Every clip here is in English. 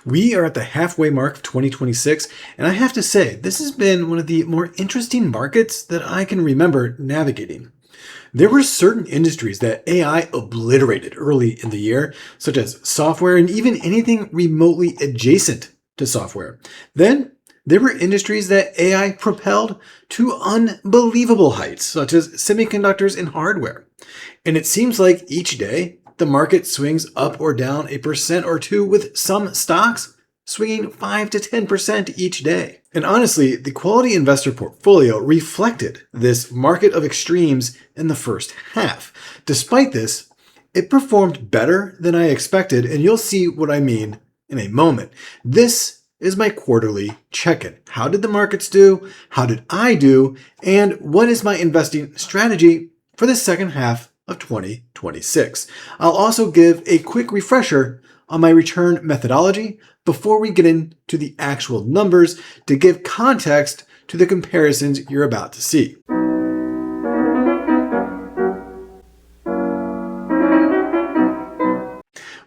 We are at the halfway mark of 2026, and I have to say, this has been one of the more interesting markets that I can remember navigating. There were certain industries that AI obliterated early in the year, such as software and even anything remotely adjacent to software. Then there were industries that AI propelled to unbelievable heights, such as semiconductors and hardware. And it seems like each day, the market swings up or down 1% or 2%, with some stocks swinging 5 to 10% each day. And honestly, the quality investor portfolio reflected this market of extremes in the first half. Despite this, it performed better than I expected, and you'll see what I mean in a moment. This is my quarterly check-in. How did the markets do? How did I do? And what is my investing strategy for the second half of 2026. I'll also give a quick refresher on my return methodology before we get into the actual numbers to give context to the comparisons you're about to see.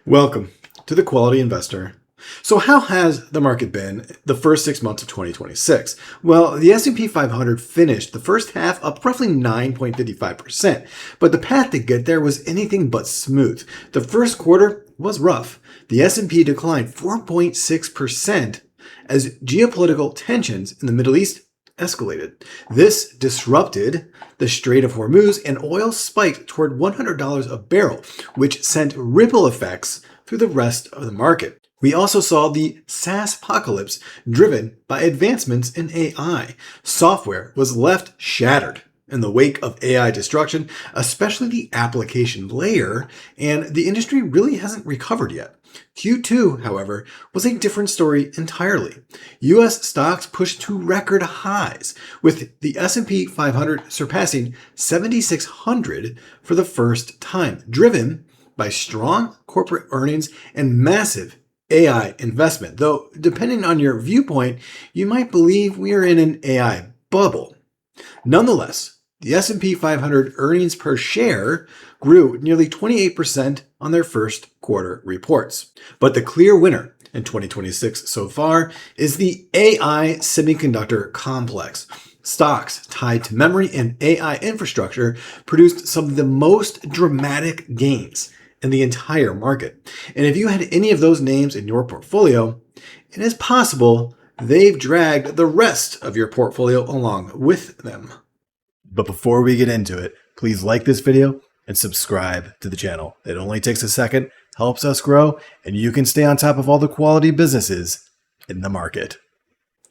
Welcome to the Quality Investor. So how has the market been the first 6 months of 2026? Well, the S&P 500 finished the first half up roughly 9.55%, but the path to get there was anything but smooth. The first quarter was rough. The S&P declined 4.6% as geopolitical tensions in the Middle East escalated. This disrupted the Strait of Hormuz, and oil spiked toward $100 a barrel, which sent ripple effects through the rest of the market. We also saw the SaaS apocalypse driven by advancements in AI. Software was left shattered in the wake of AI destruction, especially the application layer, and the industry really hasn't recovered yet. Q2, however, was a different story entirely. US stocks pushed to record highs, with the S&P 500 surpassing 7,600 for the first time, driven by strong corporate earnings and massive AI investment, though depending on your viewpoint, you might believe we are in an AI bubble. Nonetheless, the S&P 500 earnings per share grew nearly 28% on their first quarter reports. But the clear winner in 2026 so far is the AI semiconductor complex. Stocks tied to memory and AI infrastructure produced some of the most dramatic gains in the entire market. And if you had any of those names in your portfolio, it is possible they've dragged the rest of your portfolio along with them. But before we get into it, please like this video and subscribe to the channel. It only takes a second, helps us grow, and you can stay on top of all the quality businesses in the market.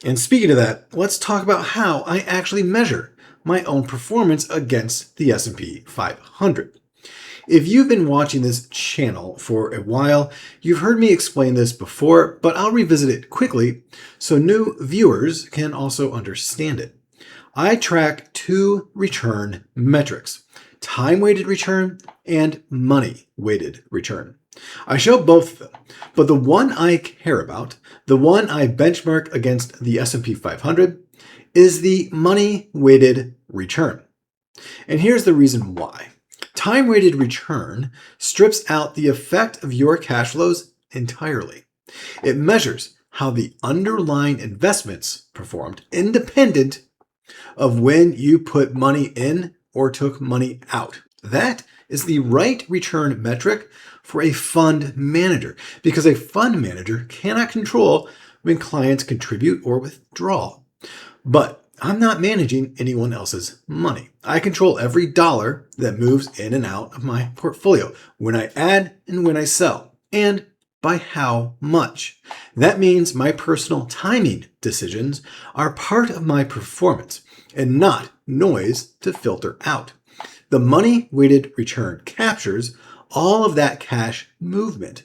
And speaking of that, let's talk about how I actually measure my own performance against the S&P 500. If you've been watching this channel for a while, you've heard me explain this before, but I'll revisit it quickly so new viewers can also understand it. I track two return metrics: time-weighted return and money-weighted return. I show both of them, but the one I care about, the one I benchmark against the S&P 500, is the money-weighted return. And here's the reason why. Time-weighted return strips out the effect of your cash flows entirely. It measures how the underlying investments performed independent of when you put money in or took money out. That is the right return metric for a fund manager, because a fund manager cannot control when clients contribute or withdraw. But I'm not managing anyone else's money. I control every dollar that moves in and out of my portfolio, when I add and when I sell, and by how much. That means my personal timing decisions are part of my performance and not noise to filter out. The money-weighted return captures all of that cash movement.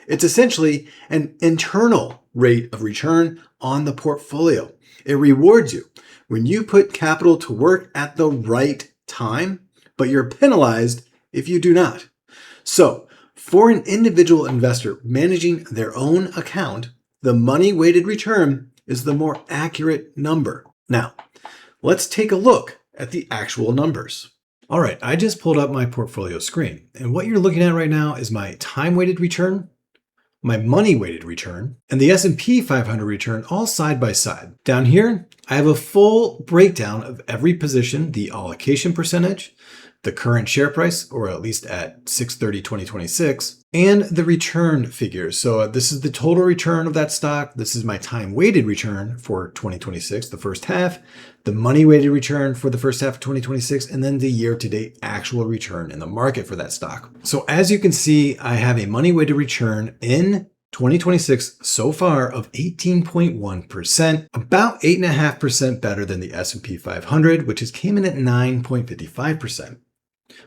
It's essentially an internal rate of return on the portfolio. It rewards you when you put capital to work at the right time, but you're penalized if you do not. So, for an individual investor managing their own account, the money-weighted return is the more accurate number. Now, let's take a look at the actual numbers. All right, I just pulled up my portfolio screen, and what you're looking at right now is my time-weighted return, my money weighted return, and the S&P 500 return all side by side. Down here, I have a full breakdown of every position, the allocation percentage, the current share price, or at least at 6/30/2026, and the return figures. So this is the total return of that stock. This is my time-weighted return for 2026, the first half, the money-weighted return for the first half of 2026, and then the year-to-date actual return in the market for that stock. So as you can see, I have a money-weighted return in 2026 so far of 18.1%, about 8.5% better than the S&P 500, which came in at 9.55%.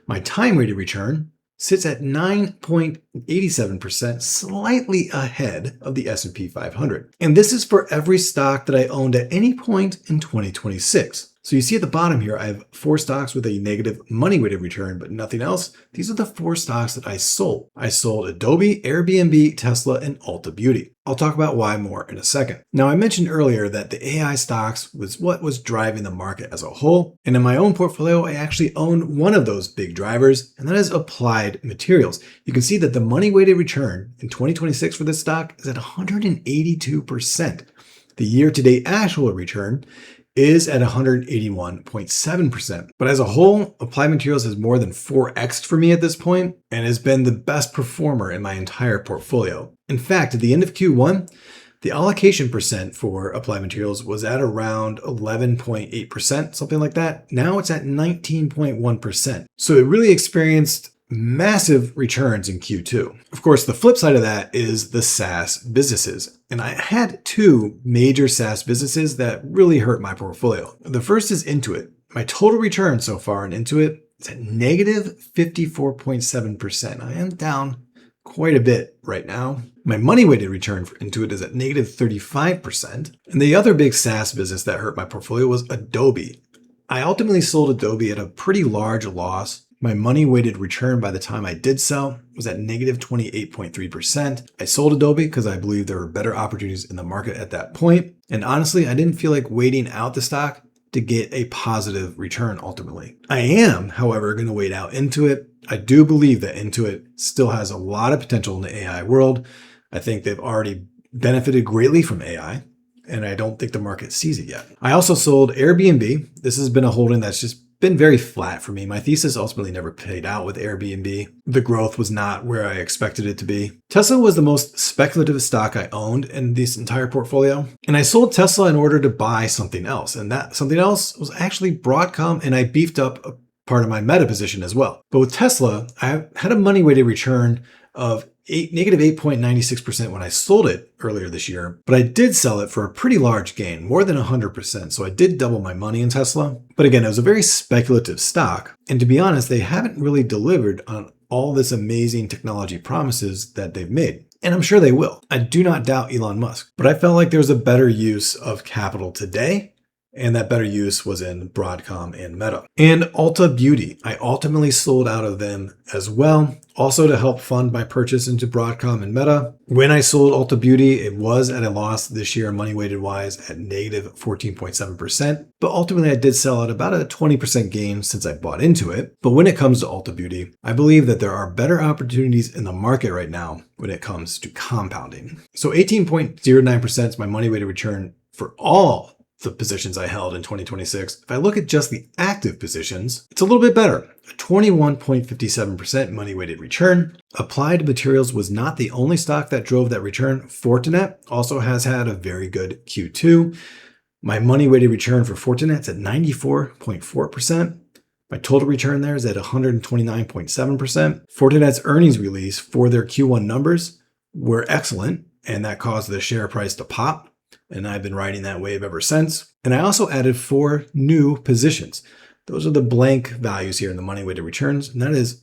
My time-weighted return sits at 9.87%, slightly ahead of the S&P 500. And this is for every stock that I owned at any point in 2026. So you see at the bottom here, I have 4 stocks with a negative money-weighted return, but nothing else. These are the 4 stocks that I sold. I sold Adobe, Airbnb, Tesla, and Ulta Beauty. I'll talk about why more in a second. Now, I mentioned earlier that the AI stocks was what was driving the market as a whole. And in my own portfolio, I actually own one of those big drivers, and that is Applied Materials. You can see that the money-weighted return in 2026 for this stock is at 182%. The year-to-date actual return is at 181.7%. But as a whole, Applied Materials has more than 4x'd for me at this point and has been the best performer in my entire portfolio. In fact, at the end of Q1, the allocation percent for Applied Materials was at around 11.8%, something like that. Now it's at 19.1%. So it really experienced massive returns in Q2. Of course, the flip side of that is the SaaS businesses. And I had 2 major SaaS businesses that really hurt my portfolio. The first is Intuit. My total return so far in Intuit is at negative 54.7%. I am down quite a bit right now. My money-weighted return for Intuit is at negative 35%. And the other big SaaS business that hurt my portfolio was Adobe. I ultimately sold Adobe at a pretty large loss. My money-weighted return by the time I did sell was at negative 28.3%. I sold Adobe because I believe there were better opportunities in the market at that point. And honestly, I didn't feel like waiting out the stock to get a positive return ultimately. I am, however, going to wait out Intuit. I do believe that Intuit still has a lot of potential in the AI world. I think they've already benefited greatly from AI, and I don't think the market sees it yet. I also sold Airbnb. This has been a holding that's just been very flat for me. My thesis ultimately never paid out with Airbnb. The growth was not where I expected it to be. Tesla was the most speculative stock I owned in this entire portfolio. And I sold Tesla in order to buy something else. And that something else was actually Broadcom, and I beefed up a part of my Meta position as well. But with Tesla, I had a money-weighted return of negative 8.96% when I sold it earlier this year, but I did sell it for a pretty large gain, more than 100%. So I did double my money in Tesla. But again, it was a very speculative stock. And to be honest, they haven't really delivered on all this amazing technology promises that they've made. And I'm sure they will. I do not doubt Elon Musk, but I felt like there was a better use of capital today. And that better use was in Broadcom and Meta. And Ulta Beauty, I ultimately sold out of them as well, also to help fund my purchase into Broadcom and Meta. When I sold Ulta Beauty, it was at a loss this year, money-weighted wise, at negative 14.7%. But ultimately, I did sell at about a 20% gain since I bought into it. But when it comes to Ulta Beauty, I believe that there are better opportunities in the market right now when it comes to compounding. So 18.09% is my money-weighted return for all the positions I held in 2026. If I look at just the active positions, it's a little bit better. A 21.57% money-weighted return. Applied Materials was not the only stock that drove that return. Fortinet also has had a very good Q2. My money-weighted return for Fortinet's at 94.4%. My total return there is at 129.7%. Fortinet's earnings release for their Q1 numbers were excellent, and that caused the share price to pop. And I've been riding that wave ever since. And I also added 4 new positions. Those are the blank values here in the money-weighted returns. And that is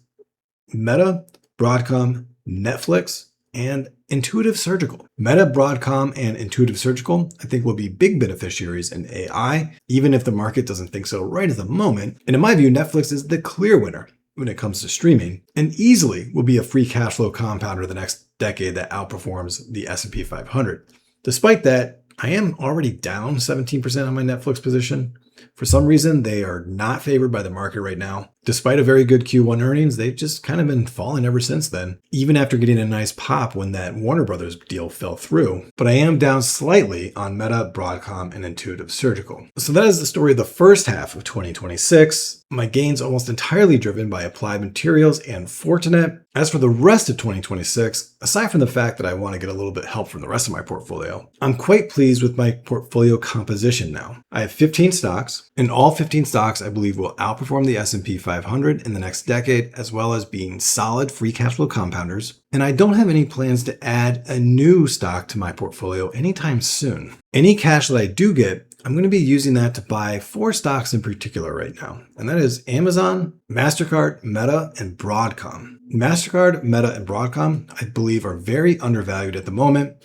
Meta, Broadcom, Netflix, and Intuitive Surgical. Meta, Broadcom, and Intuitive Surgical, I think, will be big beneficiaries in AI, even if the market doesn't think so right at the moment. And in my view, Netflix is the clear winner when it comes to streaming, and easily will be a free cash flow compounder the next decade that outperforms the S&P 500. Despite that, I am already down 17% on my Netflix position. For some reason, they are not favored by the market right now. Despite a very good Q1 earnings, they've just kind of been falling ever since then, even after getting a nice pop when that Warner Brothers deal fell through. But I am down slightly on Meta, Broadcom, and Intuitive Surgical. So that is the story of the first half of 2026. My gains almost entirely driven by Applied Materials and Fortinet. As for the rest of 2026, aside from the fact that I want to get a little bit help from the rest of my portfolio, I'm quite pleased with my portfolio composition now. I have 15 stocks, and all 15 stocks I believe will outperform the S&P 500 in the next decade, as well as being solid free cash flow compounders. And I don't have any plans to add a new stock to my portfolio anytime soon. Any cash that I do get, I'm going to be using that to buy 4 stocks in particular right now. And that is Amazon, MasterCard, Meta, and Broadcom. MasterCard, Meta, and Broadcom, I believe, are very undervalued at the moment.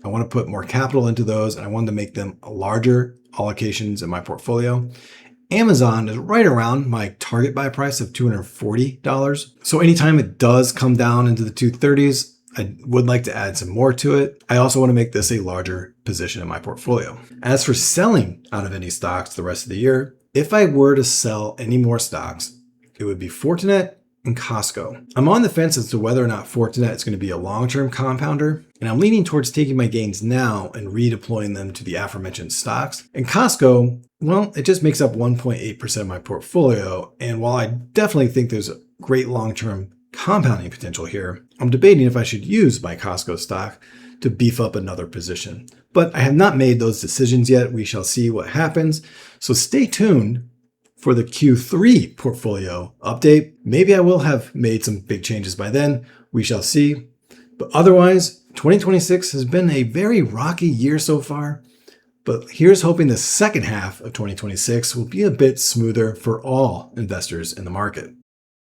I want to put more capital into those, and I want to make them larger allocations in my portfolio. Amazon is right around my target buy price of $240. So anytime it does come down into the 230s, I would like to add some more to it. I also want to make this a larger position in my portfolio. As for selling out of any stocks the rest of the year, if I were to sell any more stocks, it would be Fortinet and Costco. I'm on the fence as to whether or not Fortinet is going to be a long-term compounder, and I'm leaning towards taking my gains now and redeploying them to the aforementioned stocks. And Costco, well, it just makes up 1.8% of my portfolio, and while I definitely think there's a great long-term compounding potential here, I'm debating if I should use my Costco stock to beef up another position. But I have not made those decisions yet. We shall see what happens. So stay tuned for the Q3 portfolio update. Maybe I will have made some big changes by then. We shall see. But otherwise, 2026 has been a very rocky year so far. But here's hoping the second half of 2026 will be a bit smoother for all investors in the market.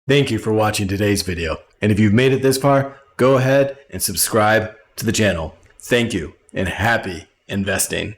Thank you for watching today's video. And if you've made it this far, go ahead and subscribe to the channel. Thank you and happy investing.